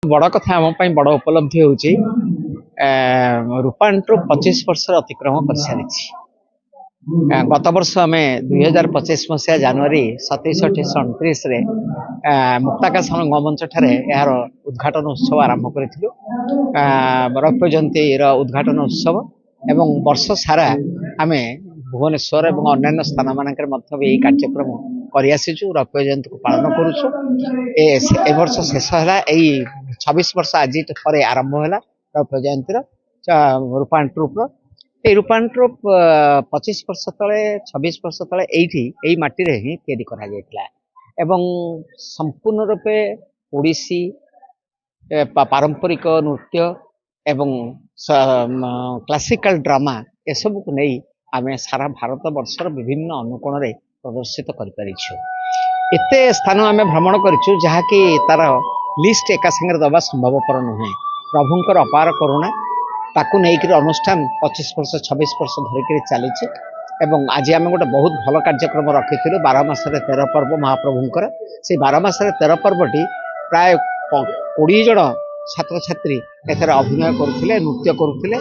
बड़ कथा आम बड़ उपलब्धि हूँ रूपांटर 25 वर्ष अतिक्रम कर सारी गत वर्ष आम 2025 मसीहा जनवरी 27, 28, 29 मुक्ताकाश रंगमंच ठारे यार उद्घाटन उत्सव आरंभ करूँ रौप्य जयंती उद्घाटन उत्सव एवं वर्ष सारा आम भुवनेश्वर और अन्य स्थान मानक कार्यक्रम करआसीचु रौप्य जयंती को पालन करुँ वर्ष शेष है 26 वर्ष आज थे आरंभ है रौप्य जयंती रूपांटर ये रूपांतर 25 वर्ष तले 26 वर्ष तले यही माटी ही तैयारी करा एवं संपूर्ण रूपे ओडिसी पारंपरिक नृत्य एवं क्लासिकल ड्रामा ये सब को नहीं आम सारा भारत वर्षर विभिन्न अनुकोण रे प्रदर्शित करते स्थान आम भ्रमण करूँ जहाँकि तार लिस्ट एका संगे दबा संभवपर नुहे प्रभुंर अपार करुणा ताकू नहीं अनुष्ठान 25 वर्ष 26 वर्ष धरिक चली आज आम गोटे बहुत भल कार्यक्रम रखी 12 मासरे 13 पर्व महाप्रभुंर से 12 मासरे 13 पर्वटी प्राय 20 जन छात्र छात्री एथर अभिनय करुले नृत्य करुले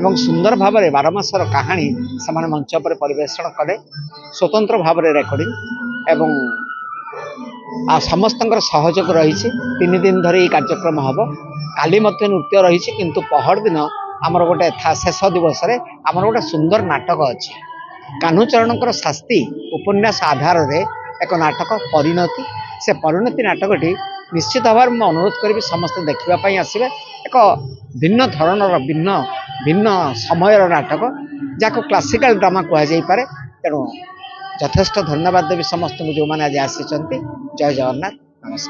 एवं सुंदर भाव में 12 मासर कहानी से मंच पर परिवेषण कले स्वतंत्र भाव में रेकर्डिंग एवं समस्त सहयोग रही 3 दिन धरी कार्यक्रम हम काली नृत्य रही किंतु पहर दिन आमर गोटे शेष दिवस आमर गोटे सुंदर नाटक अच्छी कान्हूचरण शास्ति उपन्यास आधार रे एक नाटक परिणति से परिणति नाटकटी निश्चित भाव में अनुरोध करी समस्त देखापी आसवे एक भिन्न धरणर भिन्न भिन्न समयर नाटक जहाँ क्लासिकल ड्रामा कहुपे तेणु यथेष्ट धन्यवाद देवी समस्त जो मैंने आज आसी जय जगन्नाथ नमस्कार।